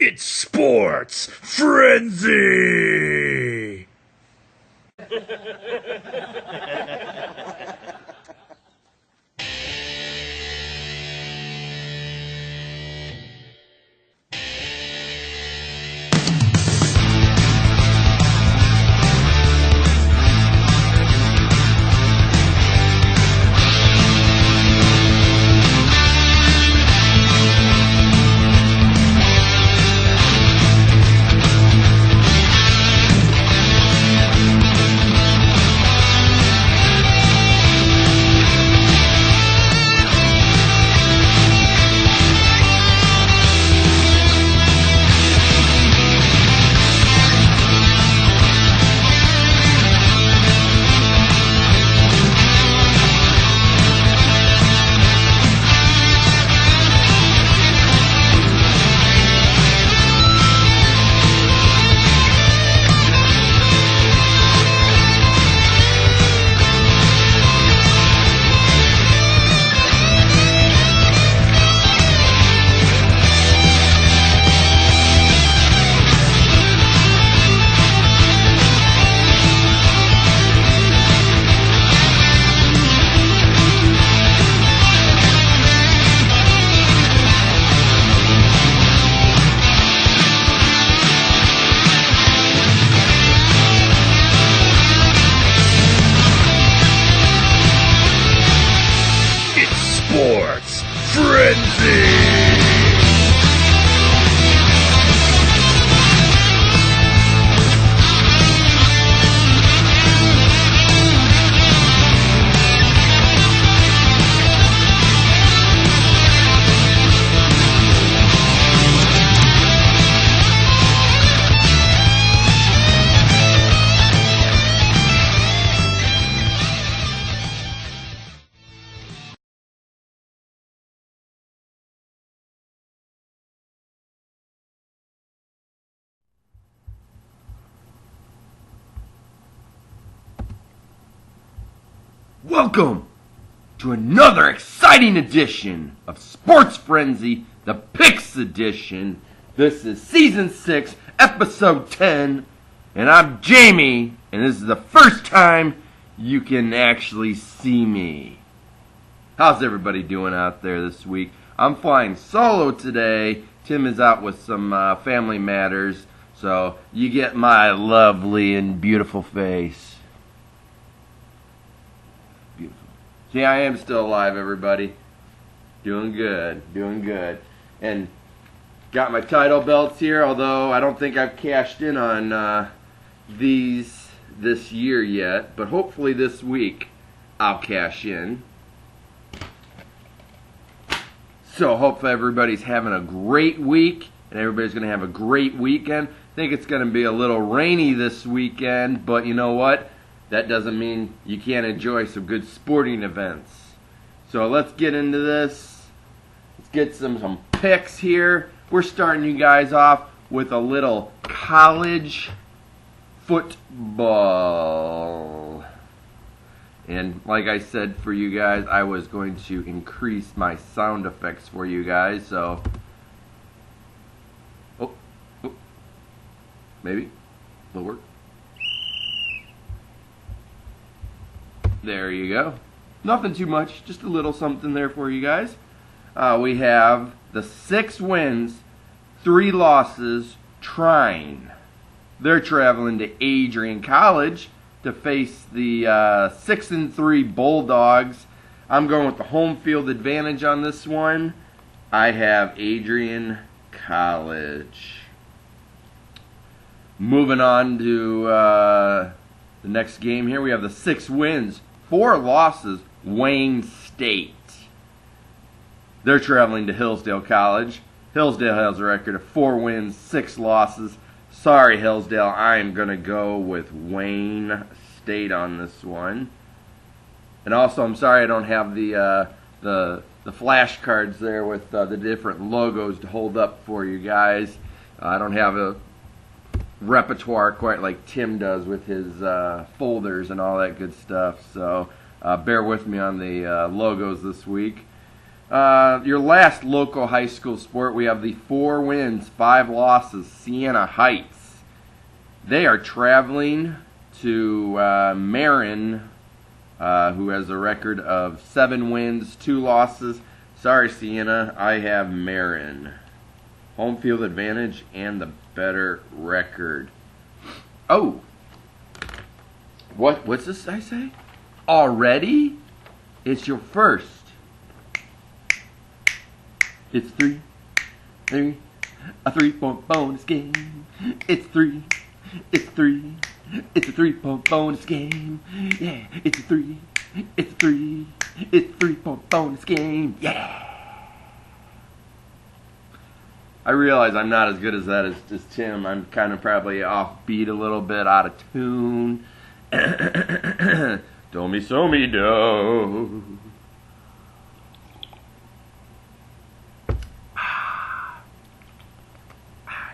It's Sports Frenzy! Sports Frenzy! Welcome to another exciting edition of Sports Frenzy, the Picks Edition. This is Season 6, Episode 10, and I'm Jamie, and this is the first time you can actually see me. How's everybody doing out there this week? I'm flying solo today. Tim is out with some family matters, so you get my lovely and beautiful face. See, I am still alive, everybody. Doing good. And got my title belts here, although I don't think I've cashed in on these this year yet. But hopefully this week I'll cash in. So hopefully everybody's having a great week, and everybody's going to have a great weekend. I think it's going to be a little rainy this weekend, but you know what? That doesn't mean you can't enjoy some good sporting events. So let's get into this. Let's get some picks here. We're starting you guys off with a little college football. And like I said for you guys, I was going to increase my sound effects for you guys. So, maybe lower. There you go. Nothing too much, just a little something there for you guys. We have the 6 wins, 3 losses, Trine. They're traveling to Adrian College to face the 6-3 Bulldogs. I'm going with the home field advantage on this one. I have Adrian College. Moving on to the next game here, we have the 6 wins, 4 losses, Wayne State. They're traveling to Hillsdale College. Hillsdale has a record of 4 wins, 6 losses. Sorry, Hillsdale, I am going to go with Wayne State on this one. And also, I'm sorry I don't have the flashcards there with the different logos to hold up for you guys. I don't have a repertoire quite like Tim does with his folders and all that good stuff. So bear with me on the logos this week. Your last local high school sport, we have the 4 wins, 5 losses, Siena Heights. They are traveling to Marin, who has a record of 7 wins, 2 losses. Sorry, Siena, I have Marin. Home field advantage and the better record. Oh, what's this I say? Already? It's your first. It's a 3-point bonus game. It's a 3-point bonus game. Yeah, it's a 3-point bonus game. Yeah. I realize I'm not as good as that as Tim. I'm kind of probably offbeat a little bit, out of tune. Do me so me do.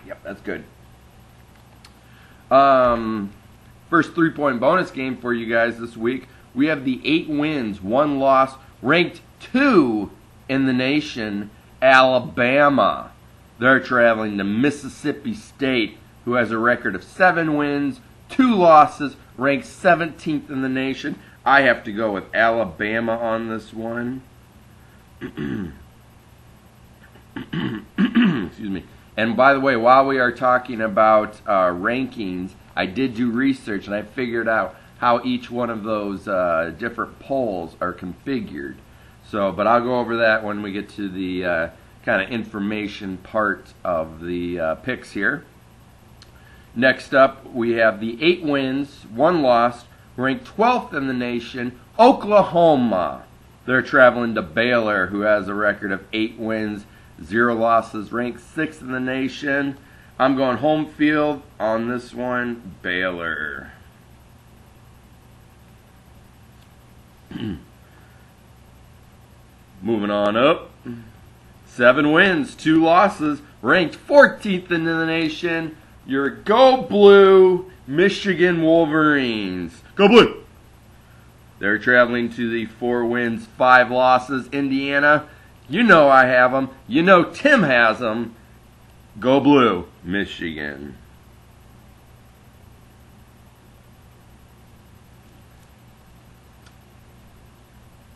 Yep, that's good. First 3-point bonus game for you guys this week. We have the 8 wins, 1 loss, ranked 2 in the nation, Alabama. They're traveling to Mississippi State, who has a record of 7 wins, 2 losses, ranked 17th in the nation. I have to go with Alabama on this one. Excuse me. And by the way, while we are talking about rankings, I did do research and I figured out how each one of those different polls are configured. So, but I'll go over that when we get to the kind of information part of the picks here. Next up, we have the 8 wins, 1 loss, ranked 12th in the nation, Oklahoma. They're traveling to Baylor, who has a record of 8 wins, 0 losses, ranked 6th in the nation. I'm going home field on this one, Baylor. Moving on up. 7 wins, 2 losses, ranked 14th in the nation. Your Go Blue Michigan Wolverines. Go Blue! They're traveling to the 4 wins, 5 losses, Indiana. You know I have them. You know Tim has them. Go Blue, Michigan.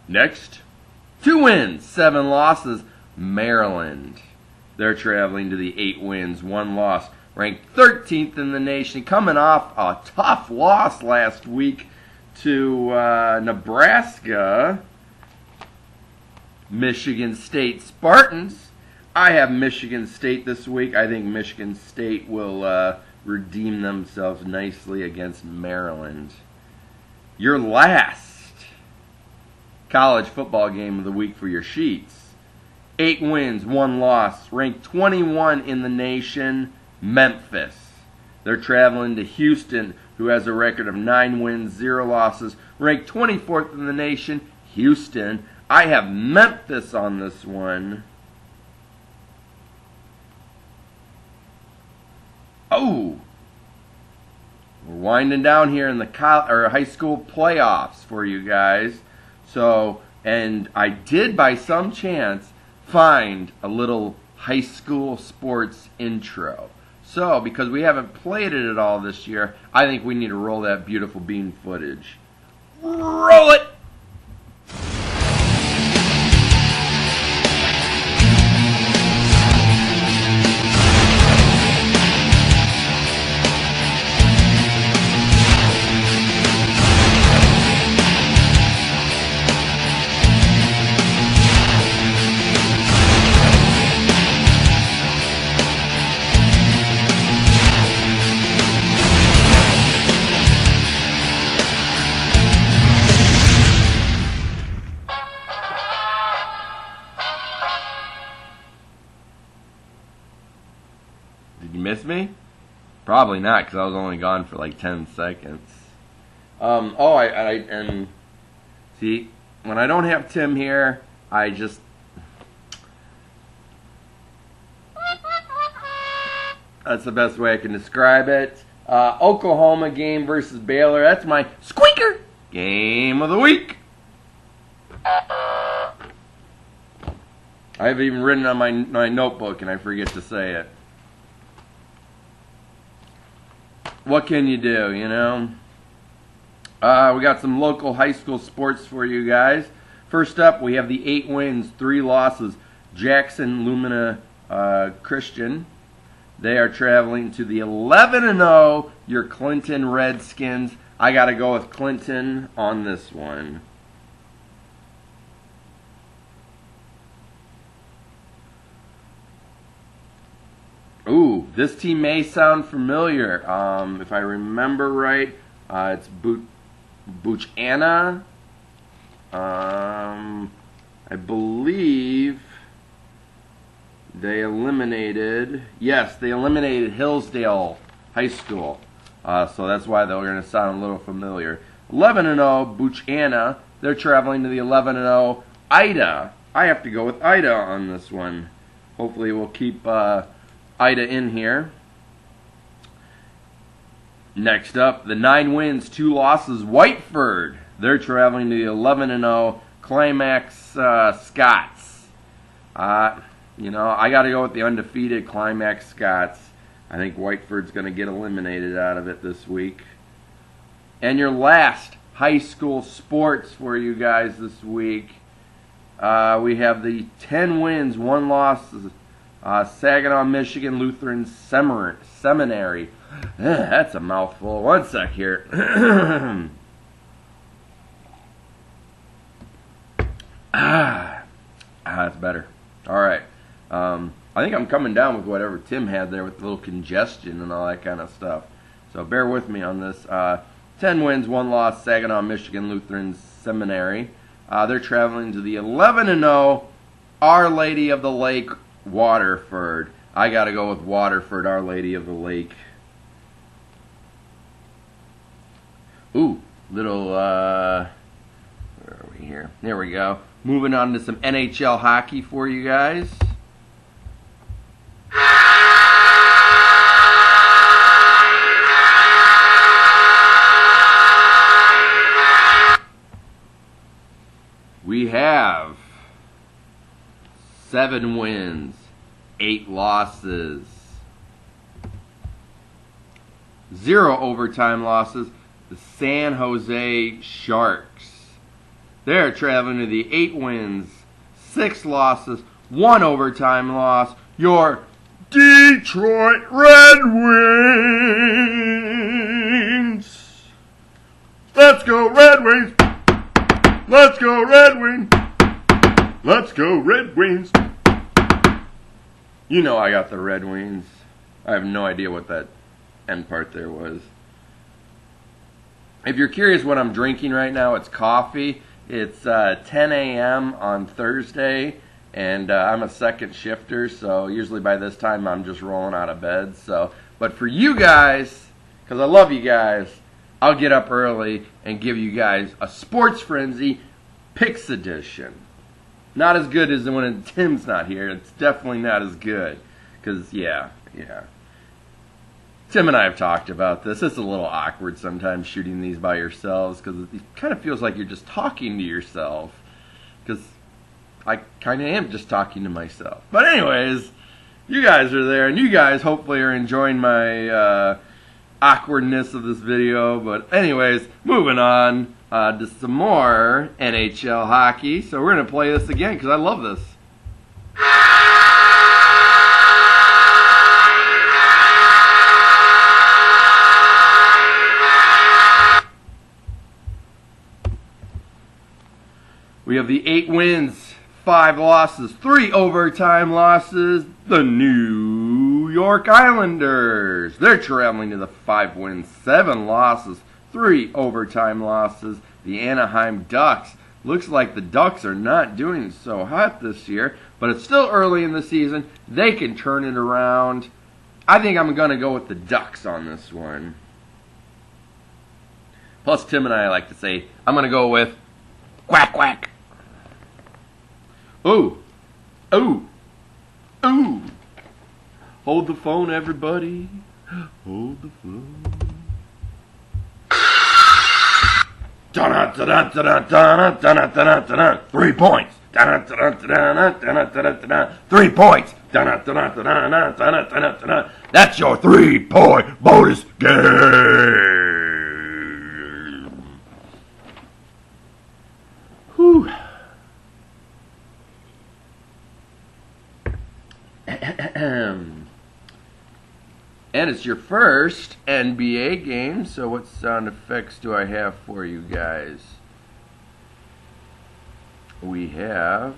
Next, 2 wins, 7 losses, Maryland. They're traveling to the 8 wins, 1 loss, ranked 13th in the nation, coming off a tough loss last week to Nebraska. Michigan State Spartans. I have Michigan State this week. I think Michigan State will redeem themselves nicely against Maryland. Your last college football game of the week for your sheets. 8 wins, 1 loss, ranked 21 in the nation, Memphis. They're traveling to Houston, who has a record of 9 wins, 0 losses, ranked 24th in the nation, Houston. I have Memphis on this one. Oh, we're winding down here in the high school playoffs for you guys. So, and I did by some chance find a little high school sports intro. So, because we haven't played it at all this year, I think we need to roll that beautiful bean footage. Roll it! Did you miss me? Probably not, because I was only gone for like 10 seconds. And see, when I don't have Tim here, I just... That's the best way I can describe it. Oklahoma game versus Baylor. That's my squeaker game of the week. I have even written on my notebook and I forget to say it. What can you do, you know? We got some local high school sports for you guys. First up, we have the 8 wins, 3 losses. Jackson Lumina Christian. They are traveling to the 11-0, your Clinton Redskins. I got to go with Clinton on this one. Ooh, this team may sound familiar. If I remember right, it's Buchanan. I believe they eliminated Hillsdale High School. So that's why they're going to sound a little familiar. 11-0, Buchanan. They're traveling to the 11-0, Ida. I have to go with Ida on this one. Hopefully we'll keep Ida in here. Next up, the 9 wins, 2 losses, Whiteford. They're traveling to the 11-0 Climax Scots. You know, I got to go with the undefeated Climax Scots. I think Whiteford's going to get eliminated out of it this week. And your last high school sports for you guys this week, we have the 10 wins, 1 loss, Saginaw, Michigan Lutheran Seminary. That's a mouthful. One sec here. That's better. All right. I think I'm coming down with whatever Tim had there with a little congestion and all that kind of stuff. So bear with me on this. 10 wins, 1 loss, Saginaw, Michigan Lutheran Seminary. They're traveling to the 11-0 Our Lady of the Lake, Waterford. I got to go with Waterford, Our Lady of the Lake. Ooh, little, where are we here? There we go. Moving on to some NHL hockey for you guys. We have 7 wins, 8 losses, 0 overtime losses. The San Jose Sharks. They're traveling to the 8 wins, 6 losses, 1 overtime loss. Your Detroit Red Wings. Let's go Red Wings. Let's go Red Wings. Let's go Red Wings. You know I got the Red Wings. I have no idea what that end part there was. If you're curious what I'm drinking right now, it's coffee. It's 10 a.m. on Thursday, and I'm a second shifter, so usually by this time I'm just rolling out of bed. But for you guys, because I love you guys, I'll get up early and give you guys a Sports Frenzy Picks Edition. Not as good as when Tim's not here. It's definitely not as good, because, yeah. Tim and I have talked about this. It's a little awkward sometimes shooting these by yourselves because it kind of feels like you're just talking to yourself. Because I kind of am just talking to myself. But anyways, you guys are there, and you guys hopefully are enjoying my awkwardness of this video. But anyways, moving on to some more NHL hockey. So we're going to play this again because I love this. We have the 8 wins, 5 losses, 3 overtime losses. The New York Islanders. They're traveling to the 5 wins, 7 losses, 3 overtime losses. The Anaheim Ducks. Looks like the Ducks are not doing so hot this year, but it's still early in the season. They can turn it around. I think I'm going to go with the Ducks on this one. Plus, Tim and I like to say, I'm going to go with quack, quack. Ooh. Ooh. Ooh. Hold the phone, everybody. Hold the phone. 3 points. 3 points. That's your 3-point bonus game. Whew. And it's your first NBA game, so what sound effects do I have for you guys? We have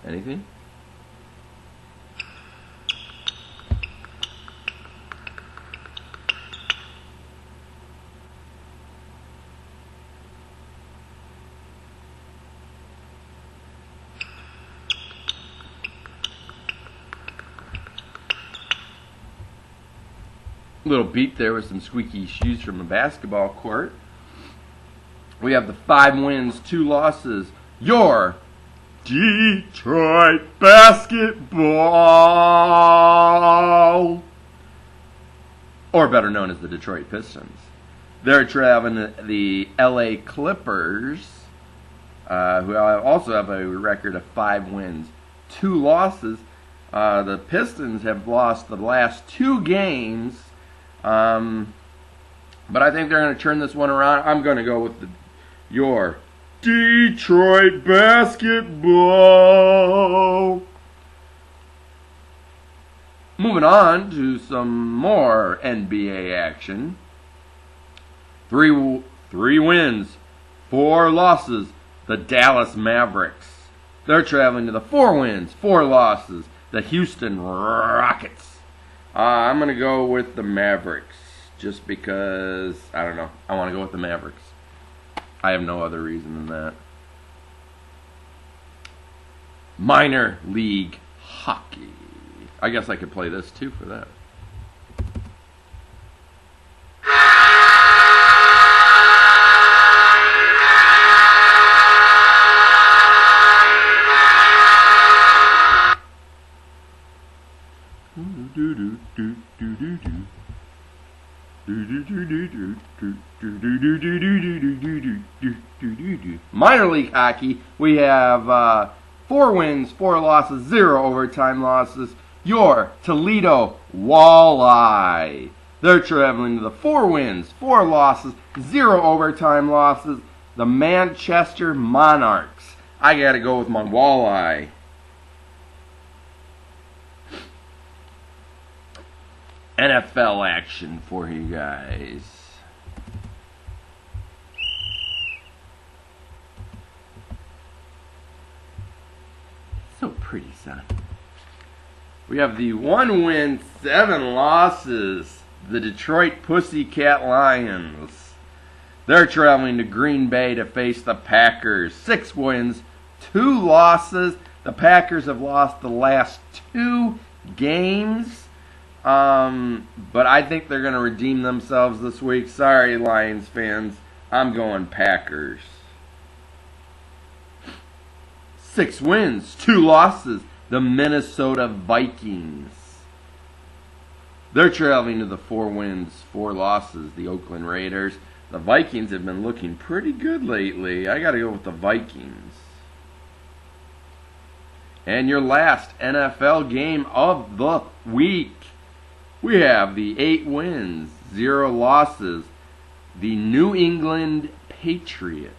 anything? Little beat there with some squeaky shoes from the basketball court. We have the 5 wins, 2 losses. Your Detroit Basketball, or better known as the Detroit Pistons. They're traveling to the LA Clippers, who also have a record of 5 wins, 2 losses. The Pistons have lost the last 2 games. But I think they're going to turn this one around. I'm going to go with your Detroit Basketball. Moving on to some more NBA action. 3 wins, 4 losses. The Dallas Mavericks. They're traveling to the 4 wins, 4 losses. The Houston Rockets. I'm going to go with the Mavericks just because, I don't know, I want to go with the Mavericks. I have no other reason than that. Minor League Hockey. I guess I could play this too for that. Minor league hockey, we have 4 wins, 4 losses, 0 overtime losses. Your Toledo Walleye. They're traveling to the 4 wins, 4 losses, 0 overtime losses. The Manchester Monarchs. I gotta go with my Walleye. NFL action for you guys. So pretty, son. We have the 1 win, 7 losses. The Detroit Pussycat Lions. They're traveling to Green Bay to face the Packers. 6 wins, 2 losses. The Packers have lost the last 2 games. But I think they're going to redeem themselves this week. Sorry, Lions fans. I'm going Packers. 6 wins, 2 losses. The Minnesota Vikings. They're traveling to the 4 wins, 4 losses. The Oakland Raiders. The Vikings have been looking pretty good lately. I got to go with the Vikings. And your last NFL game of the week. We have the 8 wins, 0 losses, the New England Patriots.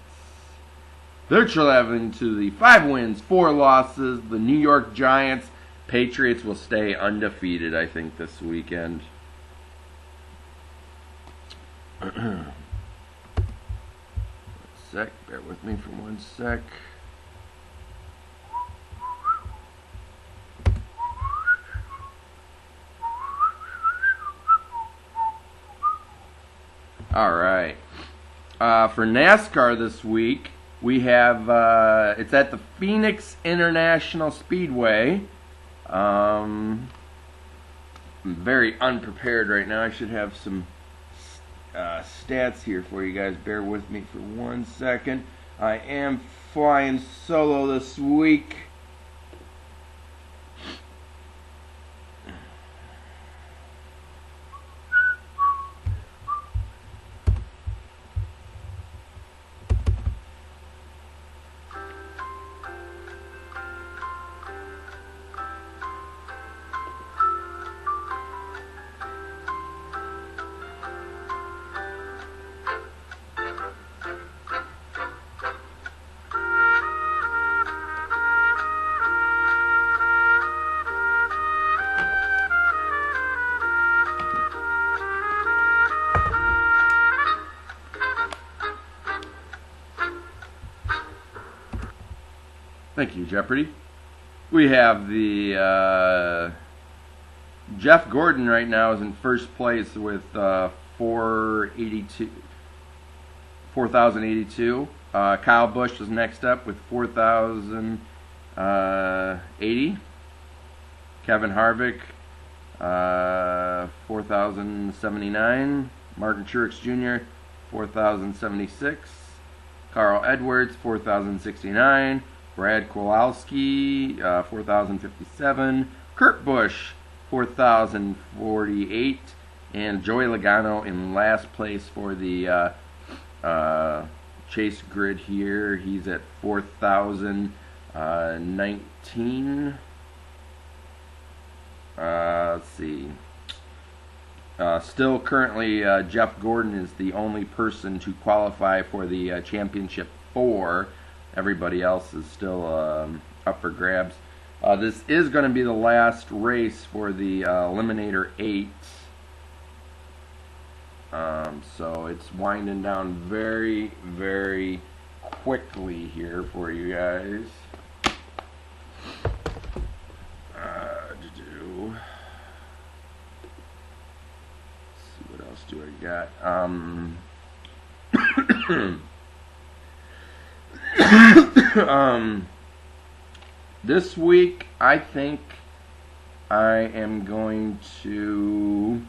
They're traveling to the 5 wins, 4 losses, the New York Giants. Patriots will stay undefeated, I think, this weekend. One sec, bear with me for 1 sec. All right. For NASCAR this week, we have it's at the Phoenix International Speedway. I'm very unprepared right now. I should have some stats here for you guys. Bear with me for 1 second. I am flying solo this week. Thank you, Jeopardy. We have the Jeff Gordon right now is in first place with 4,082. Kyle Busch is next up with 4,080. Kevin Harvick, 4,079. Martin Truex Jr., 4,076. Carl Edwards, 4,069. Brad Kowalski, 4,057. Kurt Busch, 4,048. And Joey Logano in last place for the chase grid here. He's at 4,019. Let's see. Still currently, Jeff Gordon is the only person to qualify for the Championship 4. Everybody else is still up for grabs. This is going to be the last race for the Eliminator 8. So it's winding down very, very quickly here for you guys. What else do I got? This week, I think I am going to.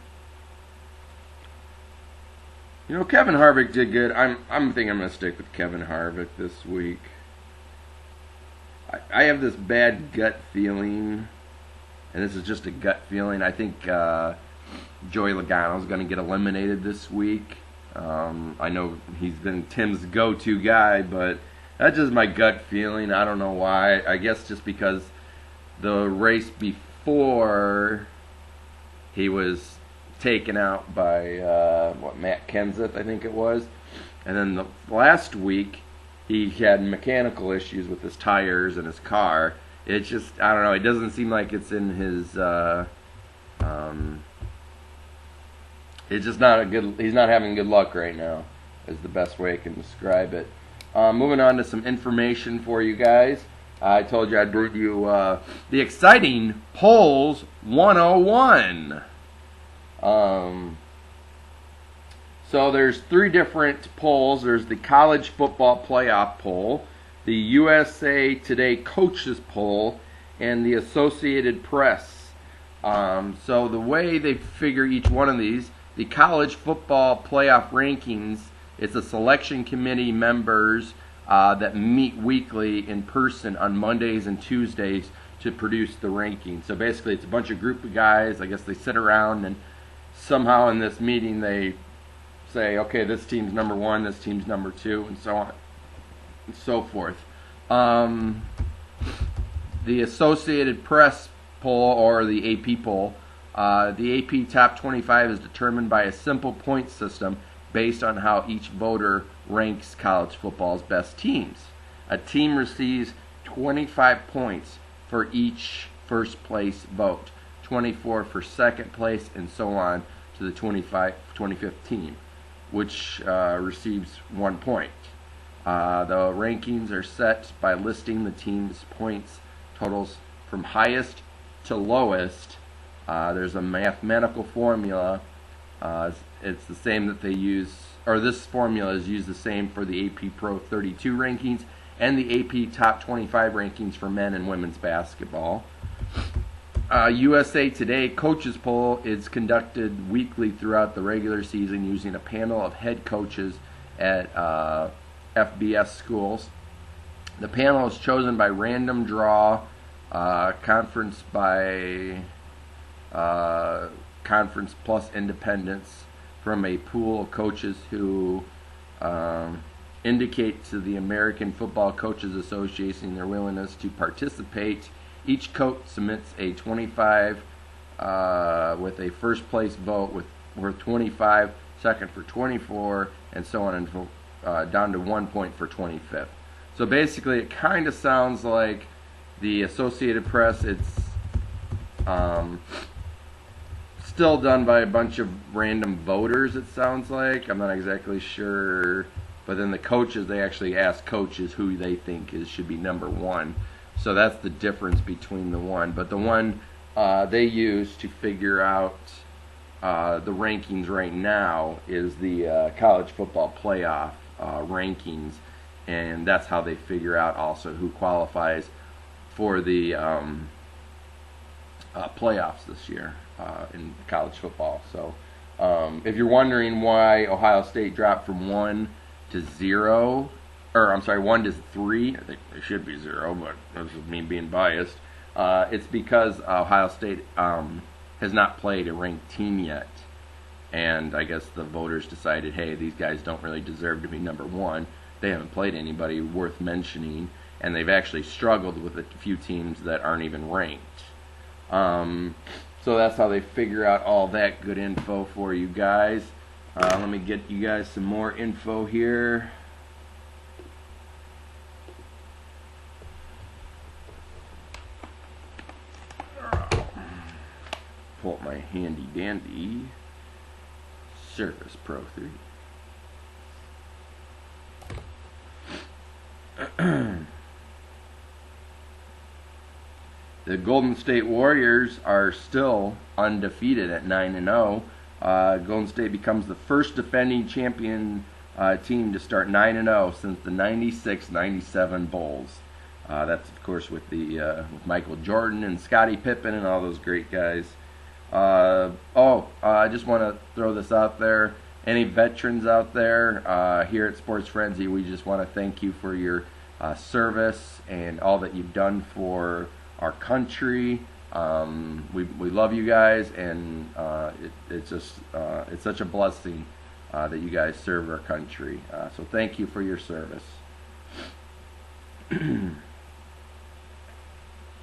Kevin Harvick did good. I'm thinking I'm gonna stick with Kevin Harvick this week. I have this bad gut feeling, and this is just a gut feeling. I think Joey Logano is going to get eliminated this week. I know he's been Tim's go-to guy, but that's just my gut feeling. I don't know why. I guess just because the race before he was taken out by Matt Kenseth, I think it was, and then the last week he had mechanical issues with his tires and his car. It's just, I don't know. It doesn't seem like it's in his. It's just not a good. He's not having good luck right now, is the best way I can describe it. Moving on to some information for you guys. I told you I'd bring you the exciting Polls 101. So there's 3 different polls. There's the College Football Playoff poll, the USA Today Coaches poll, and the Associated Press. So the way they figure each one of these, the College Football Playoff rankings, it's a selection committee members that meet weekly in person on Mondays and Tuesdays to produce the rankings. So basically it's a bunch of group of guys. I guess they sit around and somehow in this meeting they say, okay, this team's number 1, this team's number 2, and so on and so forth. The Associated Press poll, or the AP poll, the AP Top 25 is determined by a simple point system based on how each voter ranks college football's best teams. A team receives 25 points for each first place vote, 24 for second place, and so on to the 25th team, which receives 1 point. The rankings are set by listing the team's points totals from highest to lowest. There's a mathematical formula. It's the same that they use, or this formula is used the same for the AP Pro 32 rankings and the AP Top 25 rankings for men and women's basketball. USA Today Coaches Poll is conducted weekly throughout the regular season using a panel of head coaches at FBS schools. The panel is chosen by random draw, conference by conference plus independents from a pool of coaches who indicate to the American Football Coaches Association their willingness to participate. Each coach submits a 25 with a first place vote worth 25, second for 24, and so on until down to 1 point for 25th. So basically, it kind of sounds like the Associated Press. It's still done by a bunch of random voters, it sounds like. I'm not exactly sure. But then the coaches, they actually ask coaches who they think should be number 1. So that's the difference between the one. But the one they use to figure out the rankings right now is the college football playoff rankings, and that's how they figure out also who qualifies for the playoffs this year in college football. So if you're wondering why Ohio State dropped from 1 to 0, or I'm sorry, 1 to 3, I think it should be 0, but this is me being biased. It's because Ohio State has not played a ranked team yet, and I guess the voters decided, hey, these guys don't really deserve to be number 1. They haven't played anybody worth mentioning, and they've actually struggled with a few teams that aren't even ranked. So that's how they figure out all that good info for you guys. Let me get you guys some more info here. Pull up my handy dandy Surface Pro 3. The Golden State Warriors are still undefeated at 9-0. Golden State becomes the first defending champion team to start 9-0 since the 96-97 Bulls. That's of course with with Michael Jordan and Scottie Pippen and all those great guys. I just want to throw this out there. Any veterans out there here at Sports Frenzy, we just want to thank you for your service and all that you've done for our country. We love you guys, and it's such a blessing that you guys serve our country. So thank you for your service.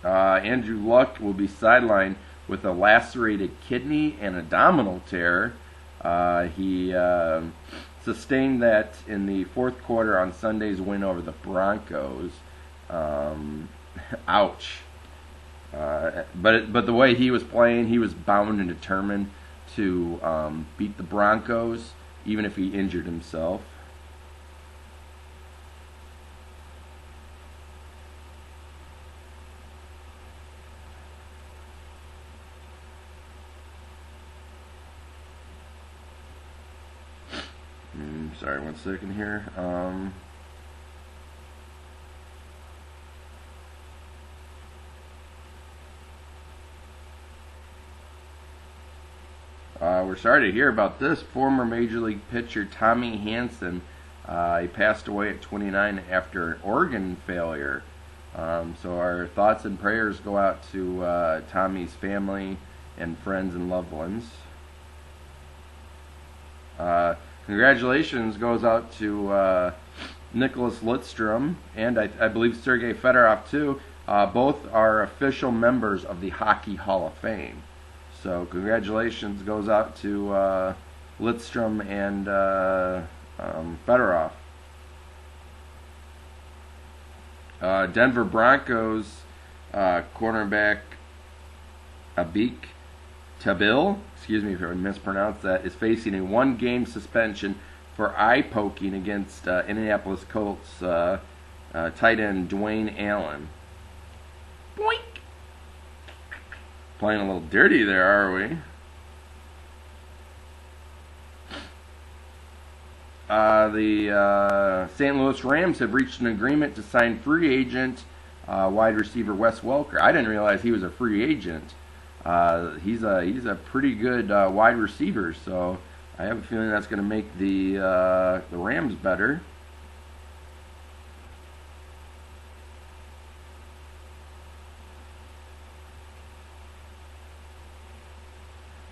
Andrew Luck will be sidelined with a lacerated kidney and abdominal tear. He sustained that in the fourth quarter on Sunday's win over the Broncos. Ouch. But the way he was playing, he was bound and determined to beat the Broncos, even if he injured himself. Sorry, 1 second here. We're sorry to hear about this. Former Major League pitcher Tommy Hanson, he passed away at 29 after an organ failure. So our thoughts and prayers go out to Tommy's family and friends and loved ones. Congratulations goes out to Nicholas Lidstrom and I believe Sergei Fedorov too. Both are official members of the Hockey Hall of Fame. So congratulations goes out to Lidstrom and Fedorov. Denver Broncos cornerback Abik Tabil, excuse me if I mispronounced that, is facing a 1-game suspension for eye poking against Indianapolis Colts tight end Dwayne Allen. Boink! Playing a little dirty there, are we? The St. Louis Rams have reached an agreement to sign free agent wide receiver Wes Welker. I didn't realize he was a free agent. He's a pretty good wide receiver, so I have a feeling that's going to make the Rams better.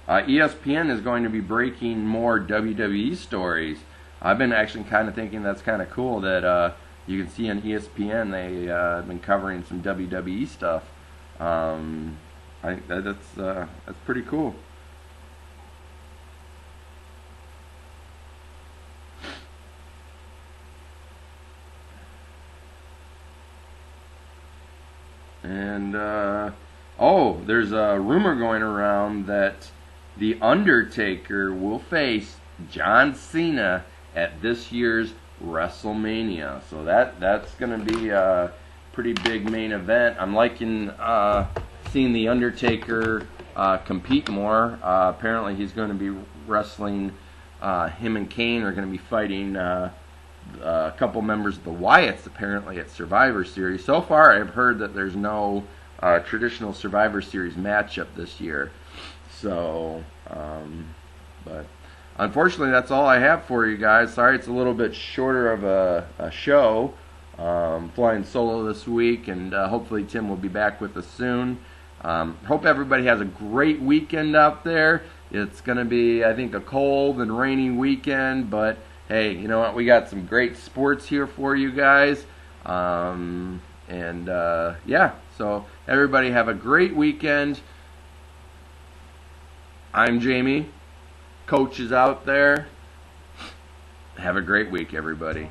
ESPN is going to be breaking more WWE stories. I've been actually kind of thinking that's kind of cool that you can see on ESPN they've been covering some WWE stuff. I think that's pretty cool. And there's a rumor going around that The Undertaker will face John Cena at this year's WrestleMania. So that's going to be pretty big main event. I'm liking seeing The Undertaker compete more. Apparently he's going to be wrestling, him and Kane are going to be fighting a couple members of the Wyatts apparently at Survivor Series. So far I've heard that there's no traditional Survivor Series matchup this year. So, but unfortunately that's all I have for you guys. Sorry it's a little bit shorter of a show. Flying solo this week, and hopefully Tim will be back with us soon. Hope everybody has a great weekend out there. It's going to be, I think, a cold and rainy weekend, but hey, you know what? We got some great sports here for you guys. Yeah, so everybody have a great weekend. I'm Jamie. Coach is out there. Have a great week, everybody.